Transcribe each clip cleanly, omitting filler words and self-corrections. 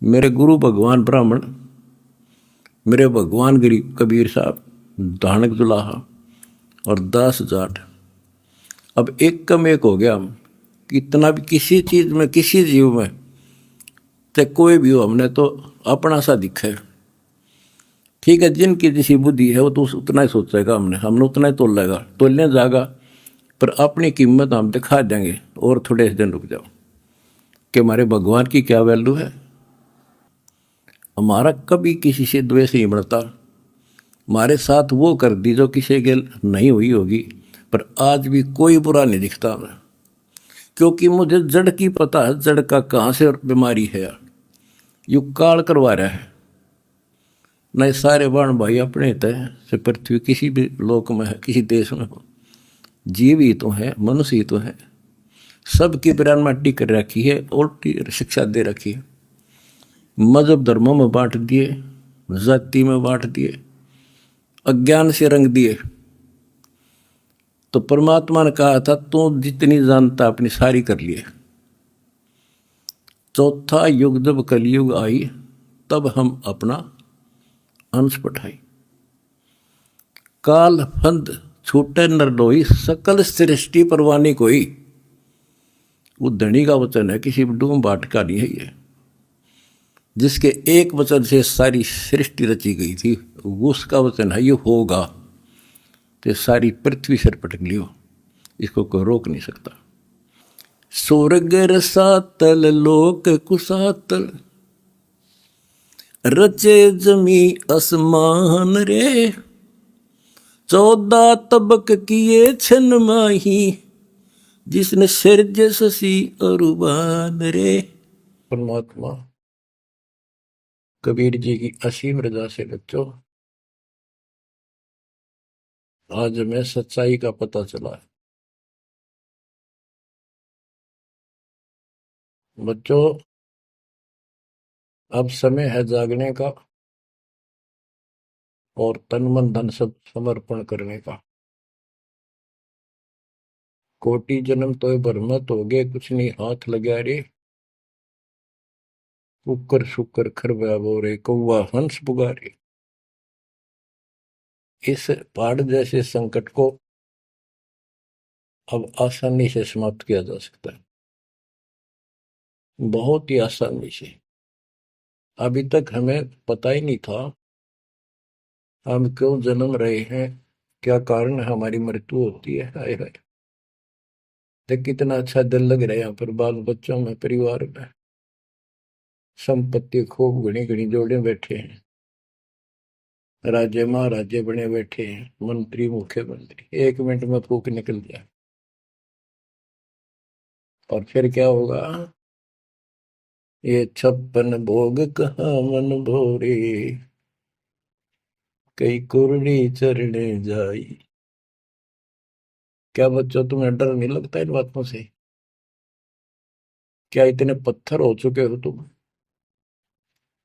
मेरे गुरु भगवान ब्राह्मण, मेरे भगवान गरीब कबीर साहब, धानक दुलाहा और दास जाट। अब एक कम एक हो गया हम कि इतना भी किसी चीज में, किसी जीव में, चाहे कोई भी हो, हमने तो अपना सा दिखा है। ठीक है, जिनकी जैसी बुद्धि है वो तो उतना ही सोचेगा, हमने उतना ही तोलेगा, तोलने जाएगा, पर अपनी कीमत हम दिखा देंगे। और थोड़े दिन रुक जाओ कि हमारे भगवान की क्या वैल्यू है। हमारा कभी किसी से द्वेष नहीं बढ़ता। हमारे साथ वो कर दी जो किसी के नहीं हुई होगी, पर आज भी कोई बुरा नहीं दिखता हमें, क्योंकि मुझे जड़ की पता है, जड़ का कहाँ से बीमारी है। यू काल करवा रहा है। नहीं, सारे बाण भाई अपने तय से पृथ्वी किसी भी लोक में है, किसी देश में हो, जीव ही तो है, मनुष्य ही तो है। सबकी ब्रान माटी कर रखी है, उल्टी शिक्षा दे रखी है। मजहब धर्मों में बांट दिए, जाति में बांट दिए, अज्ञान से रंग दिए। तो परमात्मा ने कहा था तू जितनी जानता अपनी सारी कर लिए। चौथा युग जब कलयुग आई, तब हम अपना अंश पठाई। काल फंद छूटे नरडोई, सकल सृष्टि परवानी कोई। वो धनी का वचन है, किसी डूम बाट का नहीं है ये। जिसके एक वचन से सारी सृष्टि रची गई थी, उसका वचन है ये होगा, तो सारी पृथ्वी सिर पटक लियो, इसको कोई रोक नहीं सकता। स्वर्ग रसातल लोक कुसातल, रचे जमी असमान रे। 14 तबक किए छन माही, जिसने सिरज शशि अरुबान रे। परमात्मा कबीर जी की असीम रजा से बच्चों, आज हमें सच्चाई का पता चला है। बच्चों, अब समय है जागने का और तन मन धन सब समर्पण करने का। कोटि जन्म तो भरमत हो गए, कुछ नहीं हाथ लगा रे। कुकर शुकर खरबा बोरे, कौवा हंस पुगारे। इस पहाड़ जैसे संकट को अब आसानी से समाप्त किया जा सकता है, बहुत ही आसानी से। अभी तक हमें पता ही नहीं था हम क्यों जन्म रहे हैं, क्या कारण है हमारी मृत्यु होती है। हाय हाय, देख कितना अच्छा दिल लग रहा है यहाँ पर, बाल बच्चों में, परिवार में। संपत्ति खूब घनी घनी जोड़े बैठे हैं, राज्य महाराजे बने बैठे हैं, मंत्री मुख्यमंत्री, 1 मिनट में फूक निकल जाए। और फिर क्या होगा, ये 56 भोग कहाँ मन भोरे, कई कुरड़ी चरणे जाई। क्या बच्चों, तुम्हें डर नहीं लगता इन बातों से? क्या इतने पत्थर हो चुके हो तुम?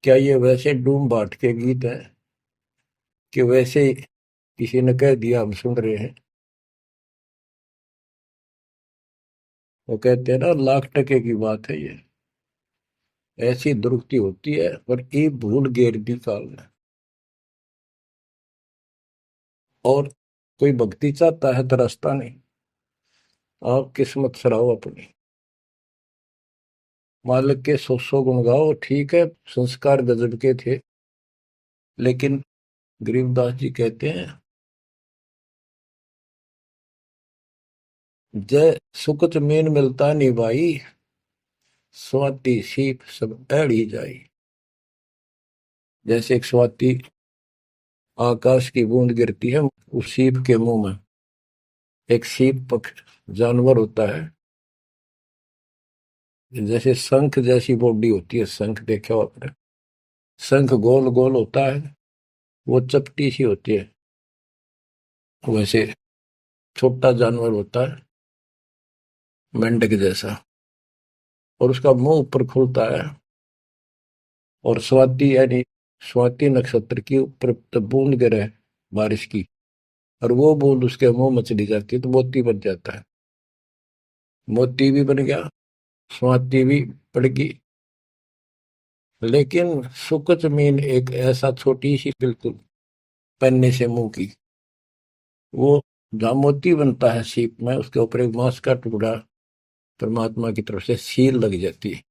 क्या ये वैसे डूम बाट के गीत हैं कि वैसे ही किसी ने कह दिया हम सुन रहे हैं? वो कहते हैं ना, लाख टके की बात है ये। ऐसी दुरुक्ति होती है, पर ये भूल गेर दी काल में। और कोई भक्ति चाहता है तो रास्ता नहीं। आप किस्मत सराहो अपनी, मालिक के 100 गुण गाओ। ठीक है, संस्कार गजब के थे, लेकिन गरीबदास जी कहते हैं, जय सुकत मीन मिलता नहीं भाई, स्वाति सीप सब ऐड़ी जाई। जैसे एक स्वाति आकाश की बूंद गिरती है उस सीप के मुंह में। एक सीप जानवर होता है, जैसे शंख जैसी बॉडी होती है। शंख देखा हो आपने? शंख गोल गोल होता है, वो चपटी सी होती है। वैसे छोटा जानवर होता है, मेंढक जैसा, और उसका मुंह ऊपर खुलता है। और स्वाति यानी स्वाति नक्षत्र की ऊपर बूंद गिरे बारिश की, और वो बूंद उसके मुंह में चली जाती है तो मोती बन जाता है। मोती भी बन गया, स्वाति भी पड़ गई, लेकिन सुख जमीन एक ऐसा छोटी सी बिल्कुल पन्ने से मुंह की, वो जहाँ मोती बनता है सीप में, उसके ऊपर एक मांस का टुकड़ा परमात्मा की तरफ से सील लग जाती है।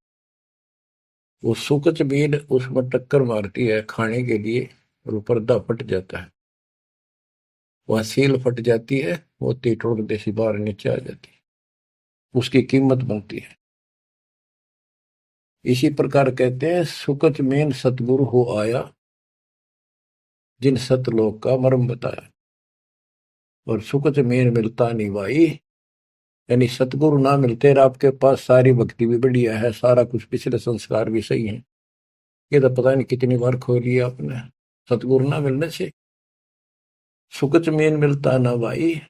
वो सुख जमीन उसमें टक्कर मारती है खाने के लिए, और पर्दा फट जाता है, वह सील फट जाती है, मोती टुकड़े से बाहर नीचे आ जाती है, उसकी कीमत बनती है। इसी प्रकार कहते हैं सुकच मेन सतगुरु हो आया, जिन सतलोक का मर्म बताया। और सुकच मेन मिलता नहीं भाई, यानी सतगुरु ना मिलते और आपके पास सारी भक्ति भी बढ़िया है, सारा कुछ पिछले संस्कार भी सही है, ये तो पता नहीं कितनी बार खो लिया आपने। सतगुरु ना मिलने से सुकच मेन मिलता ना भाई,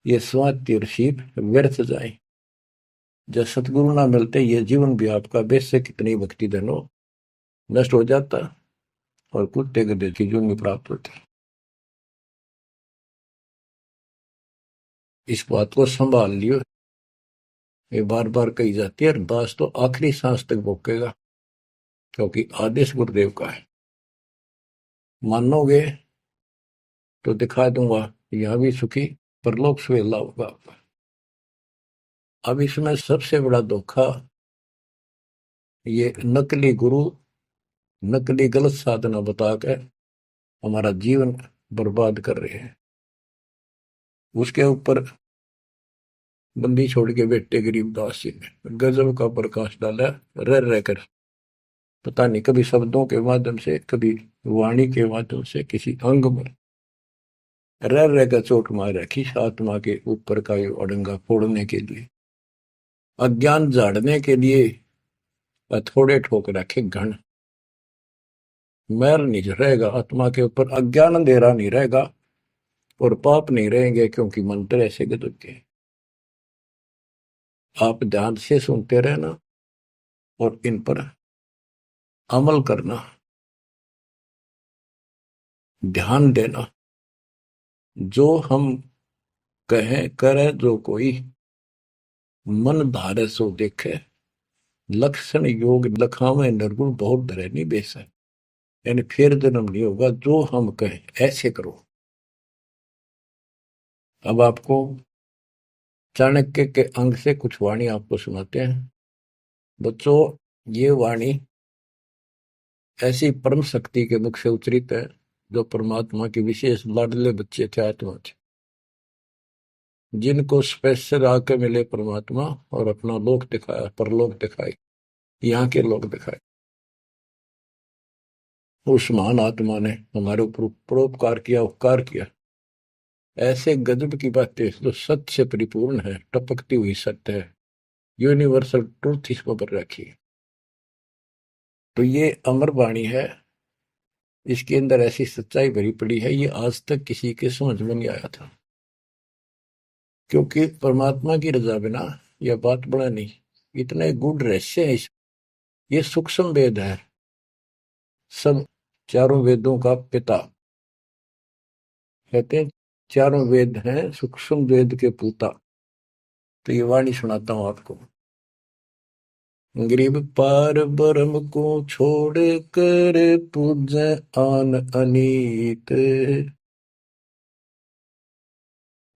ये स्वाति और सीप व्यर्थ जाए। जब सतगुरु ना मिलते ये जीवन भी आपका बेशक कितनी भक्ति धन हो नष्ट हो जाता, और कुत्ते गधे की जून में प्राप्त होती। इस बात को संभाल लियो, ये बार बार कही जाती है, दास तो आखिरी सांस तक भोगेगा, क्योंकि आदेश गुरुदेव का है। मानोगे तो दिखा दूंगा, यह भी सुखी परलोक सुहेला होगा आपका। अब इसमें सबसे बड़ा धोखा, ये नकली गुरु नकली गलत साधना बताकर हमारा जीवन बर्बाद कर रहे हैं। उसके ऊपर बंदी छोड़ के बेटे गरीबदास जी ने गजब का प्रकाश डाला, रह रहकर, पता नहीं कभी शब्दों के माध्यम से, कभी वाणी के माध्यम से, किसी अंग में रह रहकर चोट मार रखी आत्मा के ऊपर का ये अड़ंगा फोड़ने के लिए, अज्ञान झाड़ने के लिए। थोड़े ठोक रखे घन, मैल नहीं रहेगा आत्मा के ऊपर, अज्ञान अंधेरा नहीं रहेगा, और पाप नहीं रहेंगे, क्योंकि मंत्र ऐसे गजब के। आप ध्यान से सुनते रहना और इन पर अमल करना, ध्यान देना। जो हम कहें करे जो कोई, मन धारे सो देखे, लक्षण योग लखावे निर्गुण बहुत धरे नहीं बेस है। यानी फिर जन्म नहीं होगा, जो हम कहें ऐसे करो। अब आपको चाणक्य के अंग से कुछ वाणी आपको सुनाते हैं। बच्चों, ये वाणी ऐसी परम शक्ति के मुख से उच्चरित है, जो परमात्मा के विशेष लाडले बच्चे थे, आत्मा थे, जिनको स्पेशल आके मिले परमात्मा, और अपना लोक दिखाया, परलोक दिखाई, यहाँ के लोक दिखाए। उस महान आत्मा ने हमारे ऊपर परोपकार किया, उपकार किया। ऐसे गजब की बातें जो सत्य से परिपूर्ण है, टपकती हुई सत्य है, यूनिवर्सल ट्रूथ इसको पर रखी है। तो ये अमर वाणी है, इसके अंदर ऐसी सच्चाई भरी पड़ी है, ये आज तक किसी के समझ में नहीं आया था, क्योंकि परमात्मा की रजा बिना यह बात बड़ा नहीं। इतने गूढ़ रहस्य है ये सूक्ष्म वेद है, सब चारों वेदों का पिता कहते हैं, चारों वेद हैं सूक्ष्म वेद के पूता। तो ये वाणी सुनाता हूं आपको। गरीब पार ब्रह्म को छोड़ कर पूजे आन अनीत,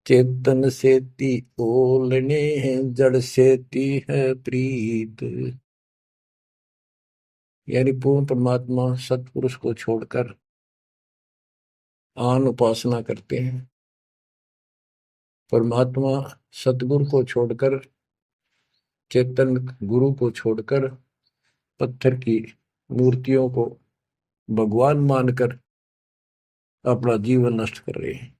चेतन सेती ओलने जड़ सेती है प्रीत। यानी पूर्ण परमात्मा सतपुरुष को छोड़कर आन उपासना करते हैं, परमात्मा सतगुरु को छोड़कर, चेतन गुरु को छोड़कर, पत्थर की मूर्तियों को भगवान मानकर अपना जीवन नष्ट कर रहे हैं।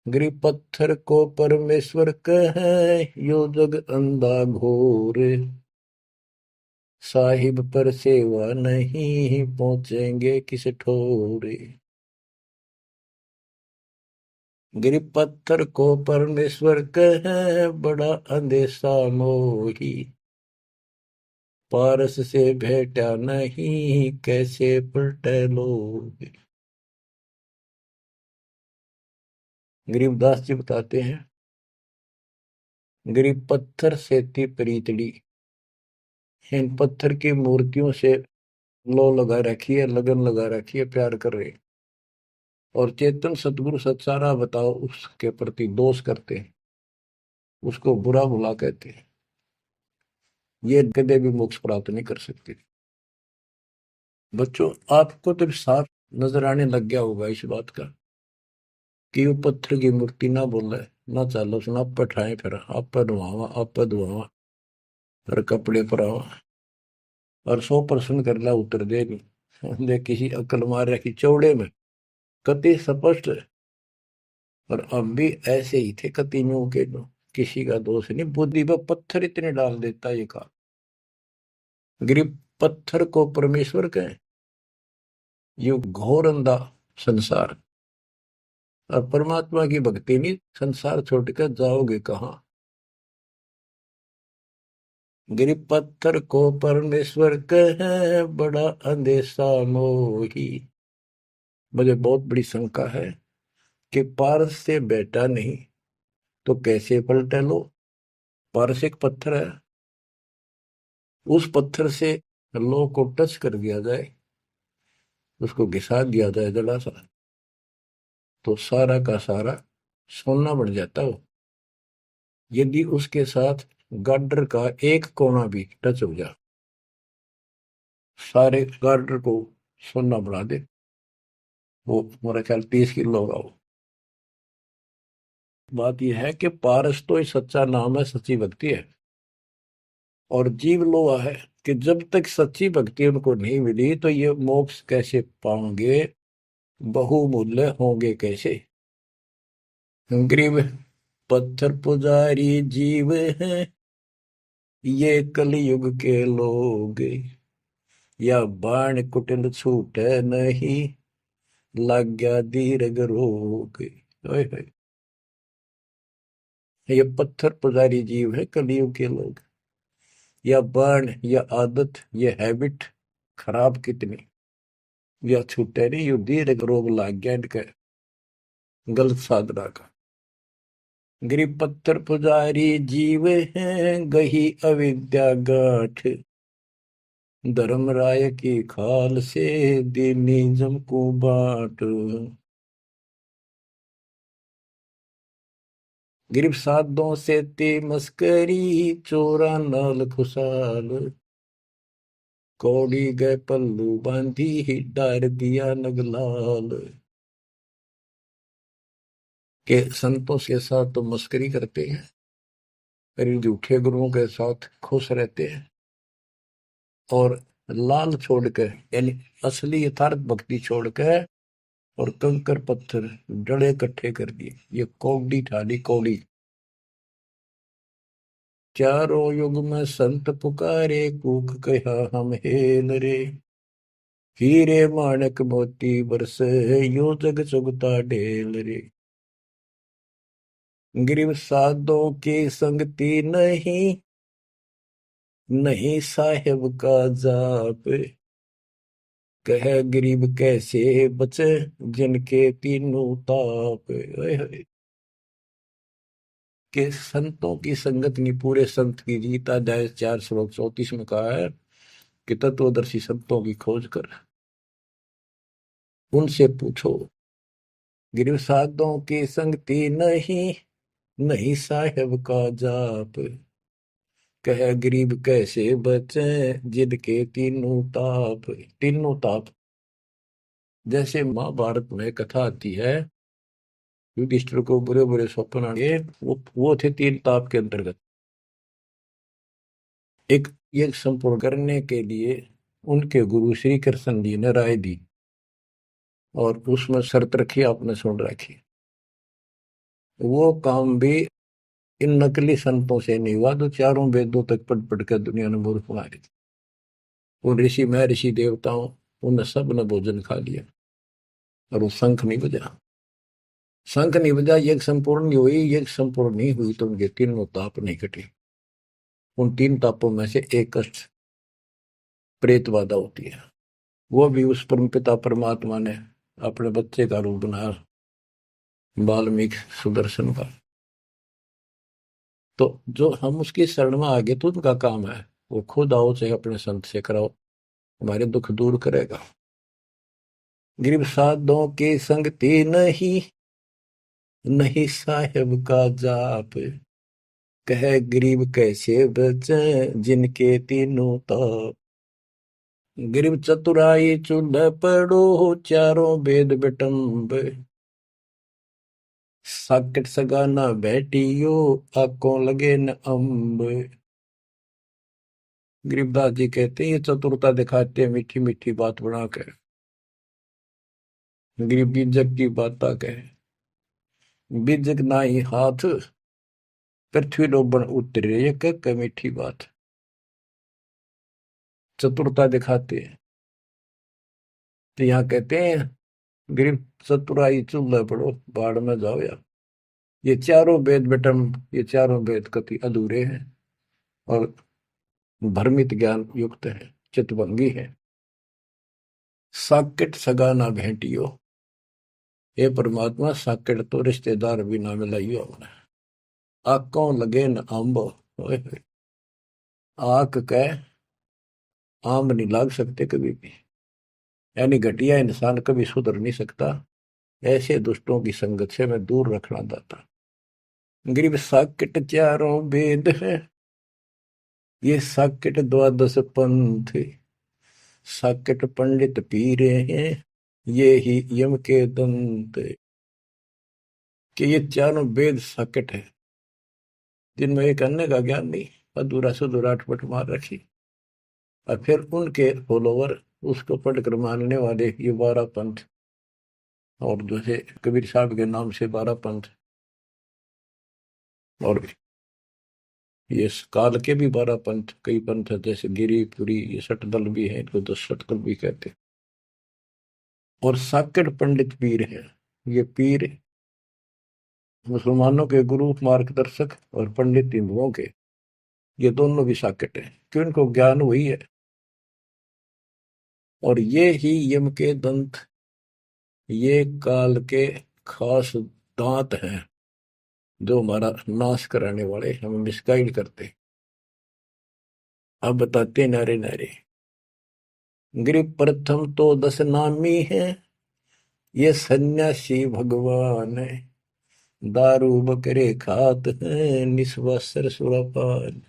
गरीब पत्थर को परमेश्वर कहे, यो जग अंधा घोर, साहिब पर सेवा नहीं पहुंचेंगे किस ठोरे। गरीब पत्थर को परमेश्वर कहे, बड़ा अंदेशा मोही, पारस से भेटा नहीं कैसे पलटे लोग। गरीबदास जी बताते हैं, गरीब पत्थर से थी प्रीतड़ी, इन पत्थर की मूर्तियों से लो लगा रखी है, लगन लगा रखी है, प्यार कर रहे हैं। और चेतन सतगुरु सत्सारा बताओ उसके प्रति दोष करते हैं, उसको बुरा भुला कहते हैं। ये कदे भी मोक्ष प्राप्त नहीं कर सकते। बच्चों, आपको तो साफ नजर आने लग गया होगा इस बात का कि वो पत्थर की मूर्ति ना बोले, ना चालो सुना, आप पठाए फिर आप पर धुआवा, आप पर धुआवा, और कपड़े पर आवा, और 100% कर ला उतर दे नहीं दे, किसी अकल मार रखी चौड़े में कति स्पष्ट है। और अब भी ऐसे ही थे कतियों के जो किसी का दोष नहीं, बुद्धि पर पत्थर इतने डाल देता ये का गरीब पत्थर को परमेश्वर कहें। ये घोर अंधा संसार, और परमात्मा की भक्ति नहीं, संसार छोड़कर जाओगे कहाँ। गरीब पत्थर को परमेश्वर कहे, बड़ा अंदेशा मोही। मुझे बहुत बड़ी शंका है कि पारस से बेटा नहीं तो कैसे पलटे लो। पारस एक पत्थर है, उस पत्थर से लो को टच कर दिया जाए, उसको घिसा दिया जाए जरा सा, तो सारा का सारा सोना बन जाता हो। यदि उसके साथ गार्डर का एक कोना भी टच हो जाए, सारे गार्डर को सोना बना दे। वो मेरा ख्याल 30 किलो होगा वो। बात यह है कि पारस तो इस सच्चा नाम है, सच्ची भक्ति है। और जीव लोहा है कि जब तक सच्ची भक्ति उनको नहीं मिली तो ये मोक्ष कैसे पाएंगे, बहुमूल्य होंगे कैसे। गरीब पत्थर पुजारी जीव हैं ये कलयुग के लोग, या बाण कुटिल छूटे नहीं, लग गया दीर्घ रोग। ओए होए, ये पत्थर पुजारी जीव है कलयुग के लोग, या बाण या आदत, ये हैबिट खराब कितनी, या छूटे नहीं, यू दीर्घ रोग लाग गया इनके गलत साधना का। गरीब पत्थर पुजारी जीव हैं गही अविद्या गाठ, धर्म राय की खाल से दीनी जम को बाट। गरीब साधों से ते मस्करी, चोरा नाल खुशाल, कौड़ी गए पल्लू बांधी डार दिया नगलाल। के संतों के साथ तो मस्करी करते हैं, पर इन झूठे गुरुओं के साथ खुश रहते हैं, और लाल छोड़कर यानी असली यथार्थ भक्ति छोड़कर और कंकर पत्थर डड़े इकट्ठे कर दिए। ये कौड़ी ठाली कौड़ी। चारों युग में संत पुकारे, कूक कहा हम हेल रे, हीरे माणक मोती बरसे यो जग चुगता ढेल रे। गरीब साधों की संगति नहीं, नहीं साहेब का जाप, कह गरीब कैसे बचे जिनके तीनों ताप। ओए होए, के संतों की संगत नहीं, पूरे संत की गीता अध्याय 4 श्लोक 34 में कहा है कि तत्वदर्शी संतों की खोज कर उनसे पूछो। गिरव साधों की संगति नहीं, नहीं साहेब का जाप, कह गरीब कैसे बचे जिनके तीनों ताप। तीनों ताप, जैसे महाभारत में कथा आती है, युधिष्ठिर को बुरे बुरे स्वप्न आए, वो थे 3 ताप के अंतर्गत। एक यज्ञ संपूर्ण करने के लिए उनके गुरु श्री कृष्ण जी ने राय दी, और उसमें शर्त रखी, आपने सुन रखी। वो काम भी इन नकली संतों से नहीं हुआ जो चारों वेदों तक पढ़ पढ़ कर दुनिया ने मूर्ख बना दी। उन ऋषि में ऋषि देवताओं, उन सब ने भोजन खा लिया, और वो शंख नहीं बजा। शंख नहीं बजा, यज्ञ संपूर्ण नहीं हुई। यज्ञ संपूर्ण नहीं हुई तो उनके तीनों ताप नहीं कटे। उन 3 तापों में से एक कष्ट प्रेत बाधा होती है, वो भी उस परम पिता परमात्मा ने अपने बच्चे का रूप बनाया, वाल्मीकि सुदर्शन का। तो जो हम उसकी शरण में आ गए तो उनका काम है, वो खुद आओ चाहे अपने संत से कराओ, हमारे दुख दूर करेगा। गरीब साधों के संगति नहीं, नहीं साहेब का जाप, कह गरीब कैसे बचे जिनके तीनों ताप। गरीब चतुराई चूल्ह पड़ो, चारों वेद बिटम्ब, साकट सगा न बैठियो, आंखों लगे न अम्ब। गरीबदास जी कहते हैं ये चतुरता दिखाते हैं मीठी मीठी बात बनाकर, गरीब बीजक की बात कहे, बीजक ना ही हाथ, पृथ्वी डोबन उतरे, ये कह मीठी बात। चतुरता दिखाते हैं तो यहाँ कहते हैं गरीब चतुराई चूल्हे पड़ो, बाढ़ में जाओ यार। ये चारों वेद बेटम, ये चारों वेद कति अधूरे हैं और भ्रमित ज्ञान युक्त है, चितभंगी है। साकेट सगा ना भेंटियो, ये परमात्मा साकेट तो रिश्तेदार भी ना मिलाइयो हमने। आंखों लगे न अम्ब, आंख कह आम नहीं लाग सकते कभी भी, यानी घटिया इंसान कभी सुधर नहीं सकता। ऐसे दुष्टों की संगत से मैं दूर रखना चाहता। गरीब साकेट चारों वेद है, ये साकेट द्वादश पंथ, साकेट पंडित पीरे हैं, ये ही यम के दंत। कि ये चारों वेद साकेट है जिनमें एक अन्य का ज्ञान नहीं, अधूरा सुधूरा अटपट मार रखी। और फिर उनके फॉलोवर उसको पढ़कर मानने वाले ये 12 पंथ, और जैसे कबीर साहब के नाम से 12 पंथ, और ये काल के भी 12 पंथ, कई पंथ है जैसे गिरिपुरी, ये सटदल भी है, इनको 10 सटदल भी कहते हैं। और साकेट पंडित पीर है, ये पीर मुसलमानों के गुरु मार्गदर्शक और पंडित हिंदुओं के, ये दोनों भी साकेट है क्यों, इनको ज्ञान वही है। और ये ही यम के दंत, ये काल के खास दांत हैं जो हमारा नाश कराने वाले, हमें मिसगाइड करते। अब बताते नारे नारे, गरीब प्रथम तो 10 नामी है, ये सन्यासी भगवान है, दारू बकरे खात है, निस्वासर सुरापान।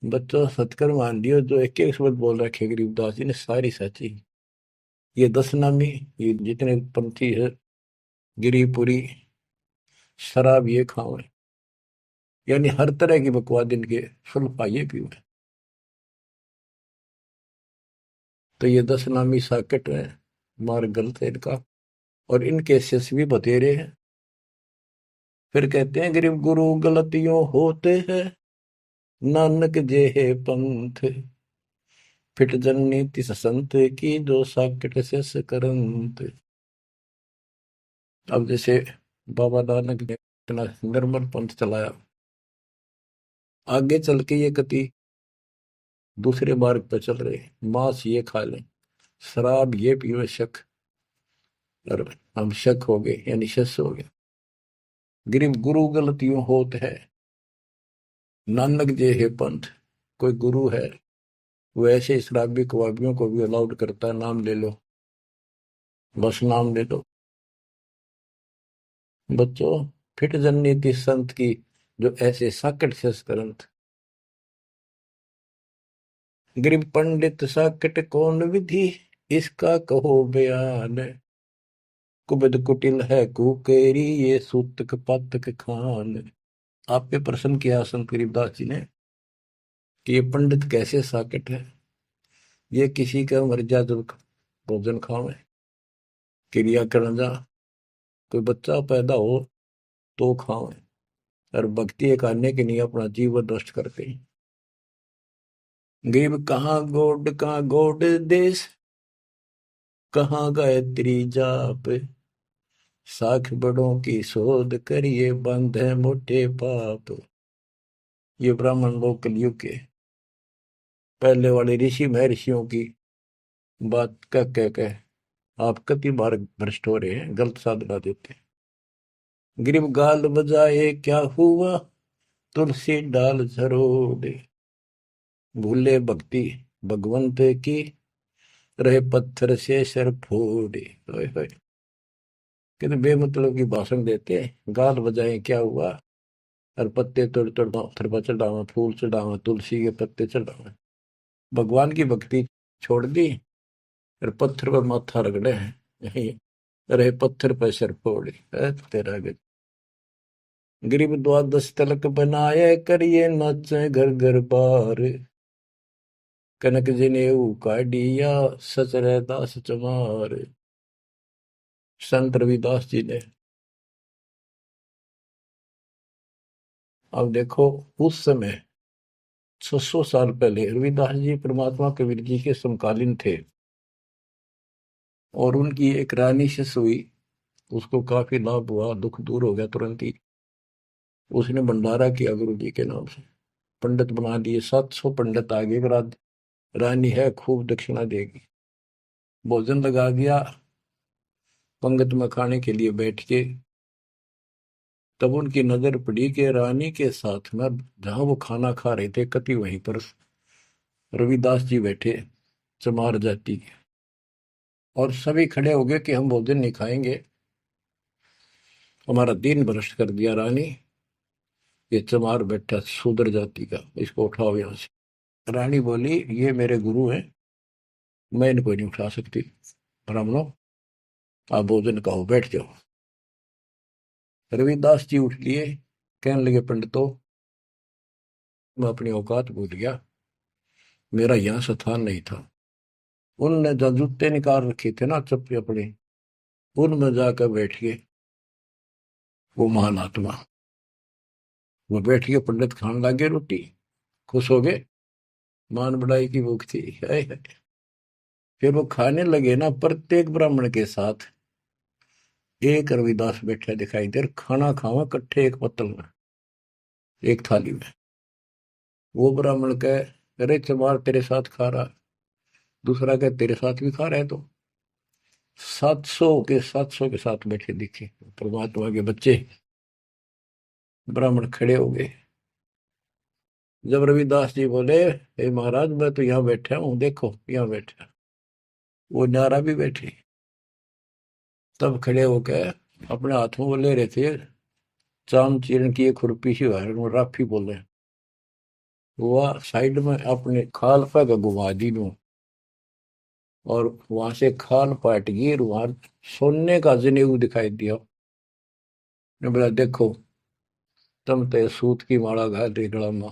बच्चों सतकर मान लियो, जो एक एक शब्द बोल रखे गरीबदास जी ने सारी सच्ची। ये 10 नामी, ये जितने पंथी है, गिरिपुरी, शराब ये खाओ, यानी हर तरह की बकवाद इनके सुल्फा ये पीवे। तो ये 10 नामी साकेट है, मार्ग गलत है इनका, और इनके शिष्य भी बतेरे हैं। फिर कहते हैं गरीब गुरु गलतियों होते हैं, नानक जे है पंथ, फिट जननी तिस संत की, जो साकेट शिष करंत। अब जैसे बाबा नानक ने इतना निर्मल पंथ चलाया, आगे चल के ये कति दूसरे मार्ग पर चल रहे, मांस ये खा लें, शराब ये पीवे शक, और हम शक हो गए यानी शस हो गए। गरीब गुरु गलतियों होत है, नानक जे है पंथ, कोई गुरु है वो ऐसे शराबी कबाबियों को भी अलाउड करता है, नाम ले लो, बस नाम ले लो। बच्चों फिट जननी थी संत की, जो ऐसे साकट संस्करंत। गरीब पंडित साकट कौन विधि, इसका कहो बयान, कुबद कुटिल है कुकेरी, ये सूतक पातक खान। आप पे प्रश्न किया संत गरीबदास जी ने कि ये पंडित कैसे साकट है, ये किसी का मर्यादा भोजन खावे, क्रिया करना जा, कोई बच्चा पैदा हो तो खावे, और भक्ति करने के लिए अपना जीवन नष्ट करते हैं। गरीब कहाँ गोड देश, कहाँ गायत्री जाप, साख बड़ों की शोध करिए, बंधे मोटे पाप। ये ब्राह्मण लोग कलयुग के पहले वाले ऋषि महर्षियों की बात कह आप कति बार भ्रष्ट हो रहे हैं, गलत साधना देते हैं। गरीब गाल बजाए क्या हुआ, तुलसी डाल झरोड़े, भूले भक्ति भगवंत की, रहे पत्थर से सर फोड़े। ओए होए, कितने बेमतलब की भाषण देते हैं, गाल बजाए क्या हुआ, और पत्ते तोड़ तोड़ पत्थर पर चढ़ावा, फूल चढ़ावा, तुलसी के पत्ते चढ़ावा। भगवान की भक्ति छोड़ दी और पत्थर पर माथा रगड़े हैं, यही रहे पत्थर पर सर फोड़े। तेरा गरीब द्वादश तलक बनाए, करिए नाचे घर घर बार, कनक जनेऊ काढ़िया, सच दास चमार। संत रविदास जी ने। अब देखो, उस समय 600 साल पहले रविदास जी परमात्मा कबीर जी के समकालीन थे, और उनकी एक रानी से हुई, उसको काफी लाभ हुआ, दुख दूर हो गया तुरंत ही। उसने भंडारा किया गुरु जी के नाम से, पंडित बना दिए, 700 पंडित आगे, रानी है खूब दक्षिणा देगी। भोजन लगा दिया, पंगत में खाने के लिए बैठ के। तब उनकी नजर पड़ी कि रानी के साथ में, जहां वो खाना खा रहे थे, कति वहीं पर रविदास जी बैठे, चमार जाति के। और सभी खड़े हो गए कि हम भोजन नहीं खाएंगे, हमारा दिन भ्रष्ट कर दिया रानी, ये चमार बैठा शूद्र जाति का, इसको उठाओ यहां से। रानी बोली, ये मेरे गुरु हैं, मैं इनको नहीं उठा सकती, ब्राह्मणों आप भोजन खाओ, बैठ जाओ। रविदास जी उठ लिए, कहने लगे, पंडितों मैं अपनी औकात भूल गया, मेरा यहाँ स्थान नहीं था। उनने जो जूते निकाल रखे थे ना, चप्पे अपने, उनमें जाकर बैठ गए वो महान आत्मा। वो बैठ के पंडित खाने लगे रोटी, खुश हो गए, मान बढ़ाई की भूख थी। हाय हाय। फिर वो खाने लगे ना, प्रत्येक ब्राह्मण के साथ एक रविदास बैठा दिखाई दे, खाना खावा इकट्ठे एक पत्तल में, एक थाली में। वो ब्राह्मण कहे, अरे चमार तेरे साथ खा रहा, दूसरा कहे तेरे साथ भी खा रहे, तो 700 के साथ बैठे दिखे परमात्मा के बच्चे। ब्राह्मण खड़े हो गए। जब रविदास जी बोले, हे महाराज मैं तो यहाँ बैठा हूँ, देखो यहाँ बैठा, वो नारा भी बैठे। तब खड़े होकर अपने हाथ में वो ले रहे थे चांद चीरण की एक खुरपी सी राफी बोले, वो साइड में अपने खाल पर घुमा दी दूं, और वहां से खाल पाट गई, वहां सोने का जनेऊ दिखाई दिया। ने बोला, देखो तुम तो सूत की माला घाल रही गला में,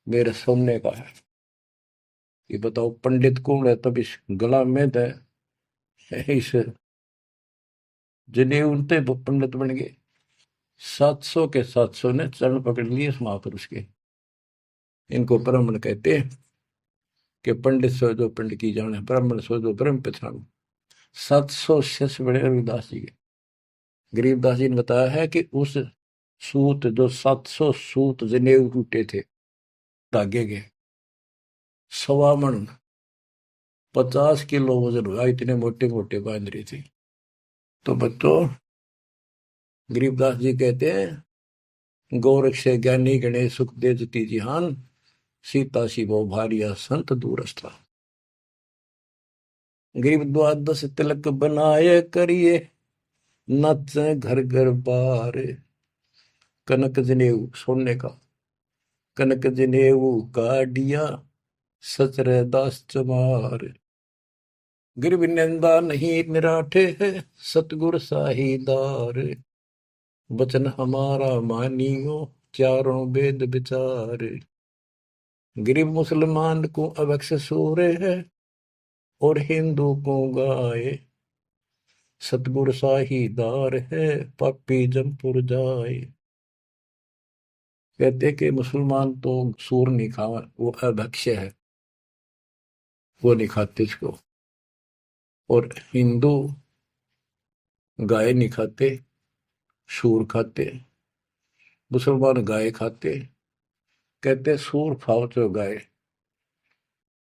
मेरे सोने का है। ये बताओ पंडित कौन है, तब इस गला में तो इस जनेऊ उनते पंडित बन गए। 700 के 700 ने चरण पकड़ लिए इस महापुरुष के। इनको ब्राह्मण कहते हैं कि पंडित सो जो पंडित की जाने, ब्राह्मण सो जो ब्रह्म पहचानो। 700 शिष्य बड़े रविदास जी के। गरीबदास जी ने बताया है कि उस सूत, जो 700 सूत जनेऊ टूटे थे धागे के, 1.25 मन 50 किलो वजन हुआ, इतने मोटे मोटे बांध रही थी। तो बच्चों, गरीबदास जी कहते हैं, गोरख से ज्ञानी गणेश सुख दे जती जिहान, सीता शिवो भारिया संत दूरस्था। गरीब द्वादश तिलक बनाए, करिए नाचे घर घर बार, कनक जनेऊ सोने का, कनक जनेऊ काढ़िया, सच दास चमार। गिरव निंदा नहीं निराठे है, सतगुर साहीदार, वचन हमारा मानियो, चारों वेद विचार। गरीब मुसलमान को अवक्ष सूरे है, और हिंदू को गाए, सतगुर साहीदार है, पापी जमपुर जाए। कहते कि मुसलमान तो सूर नहीं खावा, वो अभक्ष्य है, वो नहीं खाते इसको। और हिंदू गाय नहीं खाते, सूर खाते। मुसलमान गाय खाते। कहते सूर खाओ तो गाय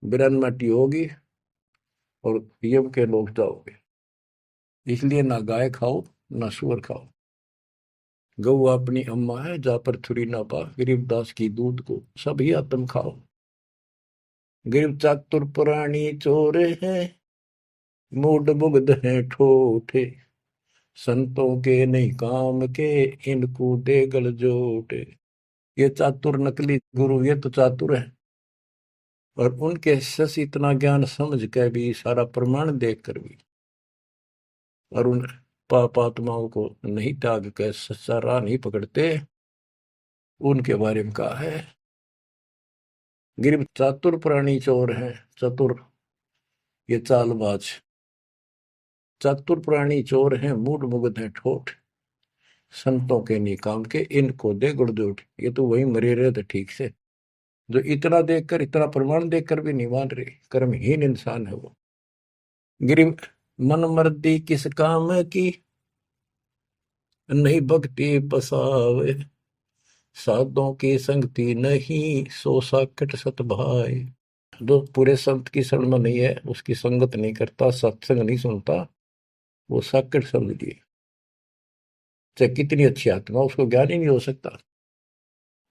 बिरन मटी होगी और यम के लोग जाओगे, इसलिए ना गाय खाओ ना सूअर खाओ। गौ अपनी अम्मा है, जा पर थुरी ना पा, गरीबदास की दूध को सभी आत्म खाओ। गिर चातुर पुरानी चोर है, मूड मुग्ध है ठोठे, संतों के नहीं काम के, इनको दे गल जोटे। ये चातुर नकली गुरु, ये तो चातुर है, और उनके शश इतना ज्ञान समझ के भी, सारा प्रमाण देख कर भी, और उन पाप आत्माओं को नहीं त्याग के सच्चा राह नहीं पकड़ते, उनके बारे में कहा है। गिर चातुर प्राणी चोर है, चतुर ये चालबाज, चातुर प्राणी चोर है, मूड मुग्ध है ठोठ, संतों के नहीं काम के, इनको दे गुड़जोट। ये तो वही मरे रहे थे ठीक से, जो इतना देखकर, इतना प्रमाण देखकर भी नहीं मान रहे, कर्महीन इंसान है वो। गिरी मन मर्दी किस काम की, नहीं भक्ति पसावे, साधों की संगति नहीं, सो साकट सत भाई। जो पूरे संत की शरण में नहीं है, उसकी संगत नहीं करता, सत्संग नहीं सुनता, वो साकट समझ लिए, चाहे कितनी अच्छी आत्मा, उसको ज्ञान ही नहीं हो सकता।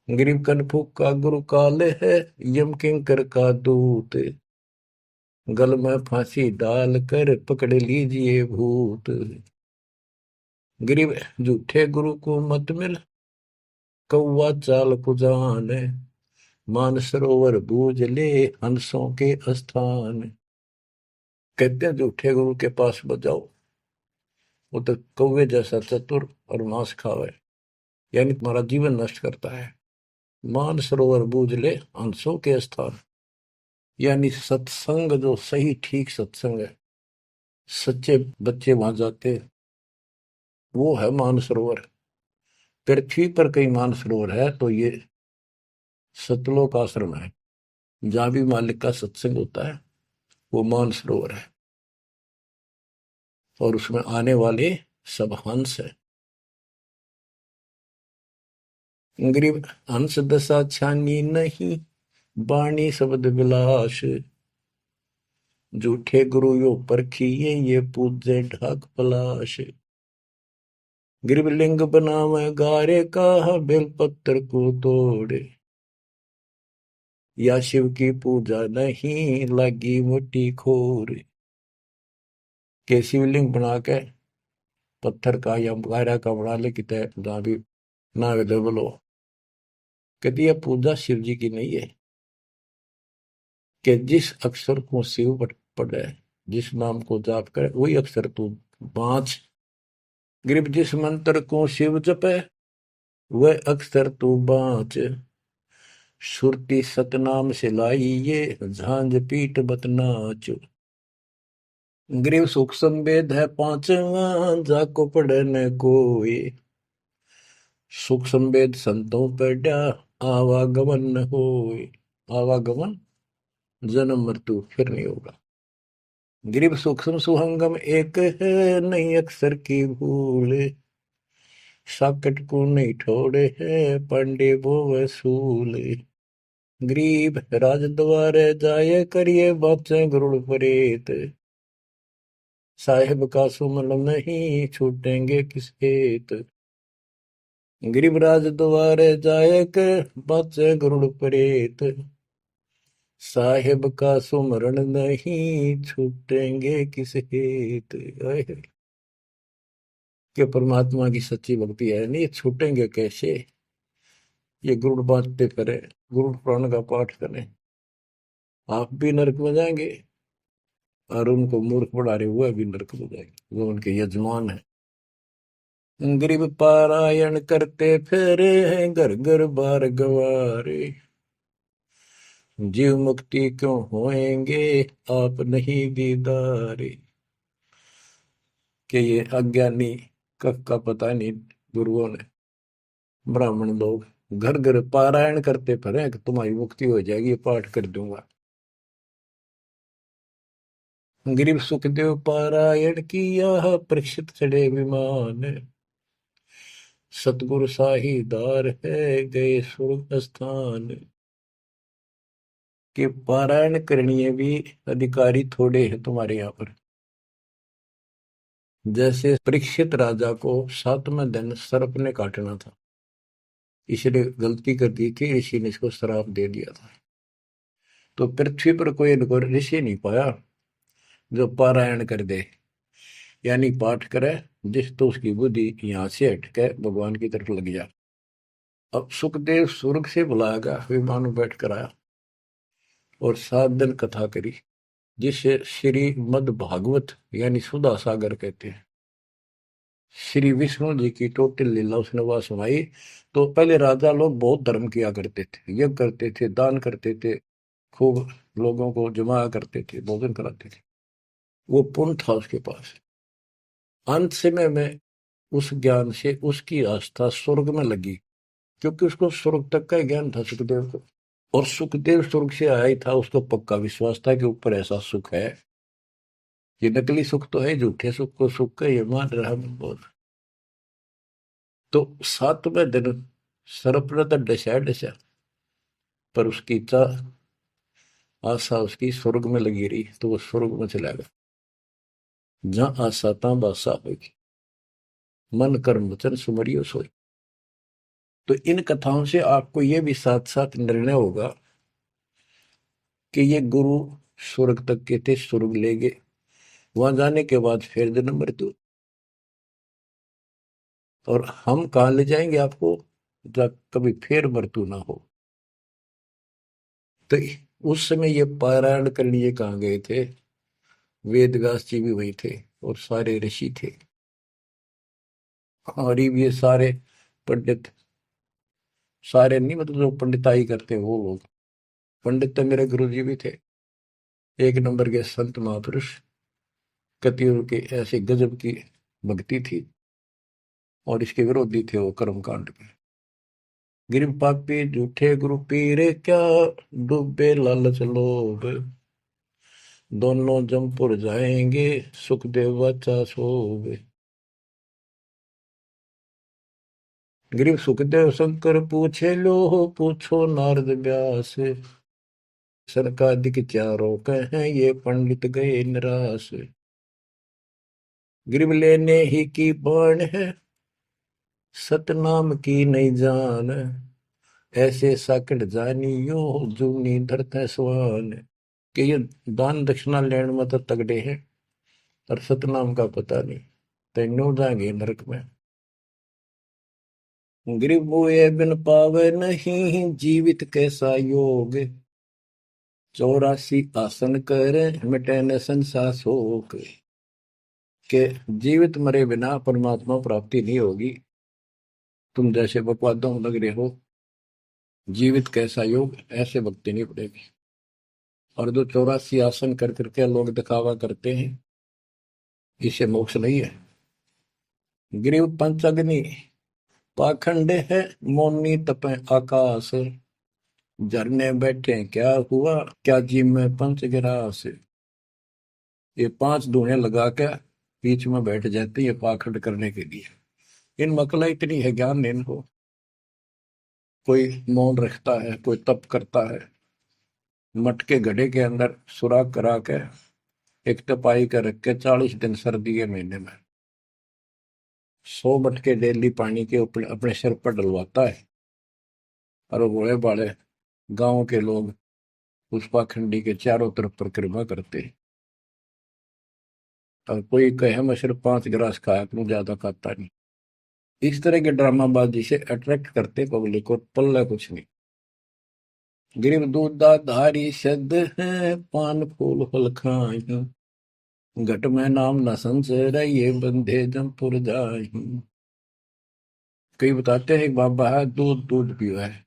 गरीब कनफूक का गुरु काल है, यम किंकर का दूत, गल में फांसी डाल कर पकड़ लीजिए भूत। गरीब झूठे गुरु को मत मिल, कौवा चाल पुजान, मान सरोवर बूझ ले, हंसों के स्थान। कहते हैं झूठे गुरु के पास मत जाओ, वो तो कौवे जैसा चतुर और मांस खावे, यानी तुम्हारा जीवन नष्ट करता है। मान सरोवर बूझ ले, हंसों के स्थान, यानी सत्संग जो सही ठीक सत्संग है, सच्चे बच्चे वहां जाते, वो है मानसरोवर। पृथ्वी पर कई मानसरोवर है, तो ये सतलोक आश्रम है, जहां भी मालिक का सत्संग होता है, वो मानसरोवर है, और उसमें आने वाले सब हंस है। गरीब हंस दशा छानी नहीं, बाणी शब्द विलास, झूठे गुरु यो परखिए, ये पूजे ढाक पलाश। गिरब लिंग बनावे गारे का, बेलपत्र को तोड़े, या शिव की पूजा नहीं, लगी मोटी खोर। के शिवलिंग बना के पत्थर का या गारा का बना ले, कितने जहां भी ना अवेलेबल हो, कहती है पूजा शिव जी की नहीं है, कि जिस अक्षर को शिव पढ़े, जिस नाम को जाप करे, वही अक्षर तू बाँच। ग्रिप जिस मंत्र को शिव जपे, वह अक्षर तू बाँच। सुरती सतनाम से लाई ये, झांझ पीठ बत नाच। ग्रीव सुख संवेद है पांचवा, जाको पढ़े न कोई, सुख संवेद संतों पढ़ा, आवागमन न होए। आवागमन जन्म मृत्यु फिर नहीं होगा। ग्रीव सूक्ष्म सुहंगम एक है, नहीं अक्षर की भूल, साकट को नहीं छोड़े है, पंडे वो वसूल। ग्रीब राज द्वारे जाए करिए, बातें गरुड़ परेत, साहेब का सुमन नहीं, छूटेंगे किस हेत। गिरिवराज द्वारे जाए कर, बाचे गरुड़ परेत, साहेब का सुमरण नहीं, छूटेंगे किस हेत। कि परमात्मा की सच्ची भक्ति है नहीं, छूटेंगे कैसे, ये गरुड़ बांटते करें, गरुड़ पुराण का पाठ करें, आप भी नरक में जाएंगे, और उनको मूर्ख बना रहे हुए भी नरक में जाएंगे, जो उनके यजमान है। गरीब पारायण करते फिरे हैं, घर घर बार गवारे, जीव मुक्ति क्यों होएंगे, आप नहीं दीदारे। कि ये अज्ञानी कब का पता नहीं, गुरुओं ने, ब्राह्मण लोग घर घर पारायण करते फिरे कि तुम्हारी मुक्ति हो जाएगी, ये पाठ कर दूंगा। गरीब सुखदेव पारायण किया, परीक्षित चढ़े विमान, सतगुरु साहीदार है, गए स्वर्ग स्थान। कि पारायण करनी भी अधिकारी थोड़े हैं तुम्हारे यहाँ पर। जैसे परीक्षित राजा को 7वें दिन सर्प ने काटना था, इसलिए गलती कर दी थी, ऋषि ने इसको श्राप दे दिया था, तो पृथ्वी पर कोई इनको ऋषि नहीं पाया जो पारायण कर दे, यानी पाठ करे, जिस तो उसकी बुद्धि यहाँ से हटके भगवान की तरफ लग जा। अब सुखदेव स्वर्ग से बुलाया गया, विमान में बैठ कर आया और 7 दिन कथा करी, जिसे श्री मद भागवत यानी सुधा सागर कहते हैं। श्री विष्णु जी की टोटल लीला उसने वहां सुनाई। तो पहले राजा लोग बहुत धर्म किया करते थे, यज्ञ करते थे, दान करते थे, खूब लोगों को जमा करते थे, भोजन कराते थे, वो पुण्य था उसके पास। अंत समय में उस ज्ञान से उसकी आस्था स्वर्ग में लगी, क्योंकि उसको स्वर्ग तक का ज्ञान था सुखदेव को। और सुखदेव स्वर्ग से आया ही था, उसको पक्का विश्वास था कि ऊपर ऐसा सुख है। ये नकली सुख तो है, झूठे सुख को सुख का ये मान रहा बहुत। तो 7वें दिन सर्प ने तो डसा डसा, पर उसकी इच्छा आशा उसकी स्वर्ग में लगी रही, तो वो स्वर्ग में चला गया। जहां आशा ता बासा होगी, मन कर्म वचन सुमरियो सोई। तो इन कथाओं से आपको ये भी साथ साथ निर्णय होगा कि ये गुरु स्वर्ग तक के थे, स्वर्ग ले गए, वहां जाने के बाद फिर जन्म मृत्यु। और हम कहाँ ले जाएंगे आपको, जब कभी फिर मृत्यु ना हो। तो उस समय ये पारायण करने ये कहाँ गए थे, वेद व्यास जी भी वही थे और सारे ऋषि थे, और ये सारे पंडित, सारे नहीं मतलब जो पंडिताई करते वो लोग, पंडित तो मेरे गुरु जी भी थे, एक नंबर के संत महापुरुष, कतियों के ऐसे गजब की भक्ति थी, और इसके विरोधी थे वो कर्मकांड के। गिर पापी झूठे गुरु पीरे क्या, डूबे लालच लोभ, दोनों जमपुर जाएंगे, सुखदेव वाचा सोवे। गिरीव सुखदेव शंकर पूछे लो, पूछो नारद व्यास, सरकादिक चारों कहें ये पंडित गए निराश। गिरीव लेने ही की बाण है, सतनाम की नहीं जान, ऐसे साकड़ जानियो जूनी धरत स्वान। कि ये दान दक्षिणा लेने में तो तगड़े हैं, और सतनाम का पता नहीं, तेनों जाएंगे नरक में। गिरिव मुए बिन पावे नहीं, जीवित कैसा योग, 84 आसन करे मिटे न संसार शोक। के जीवित मरे बिना परमात्मा प्राप्ति नहीं होगी, तुम जैसे बकवादों में लग रहे हो। जीवित कैसा योग, ऐसे भक्ति नहीं पड़ेगी। और जो 84 आसन कर करके लोग दिखावा करते हैं, इसे मोक्ष नहीं है। गिरिव पंचअग्नि पाखंड है, मौनी तपे आकाश, झरने बैठे क्या हुआ, क्या जी में पंच गिरास। ये 5 धुएं लगा के बीच में बैठ जाते हैं पाखंड करने के लिए। इन मकला इतनी है ज्ञान नहीं इनको। कोई मौन रखता है, कोई तप करता है, मटके घड़े के अंदर सुराख करा के एक तपाई कर रख के 40 दिन सर्दी के महीने में 100 मटके डेली पानी के अपने सिर पर डलवाता है, और भोले भाले गांव के लोग उस पाखंडी के चारों तरफ परिक्रमा करते हैं। और कोई कहे मैं सिर्फ 5 गिलास खाया करूं, ज्यादा खाता नहीं। इस तरह के ड्रामाबाजी से अट्रैक्ट करते पब्लिक, और पल्ला कुछ नहीं। गिरिव दूधा धारी शब्द है, पान फूल फल खाई, घट में नाम न संशय ये बंधे जमपुर जाई। कई बताते हैं एक बाबा है, दूध दूध पियो है,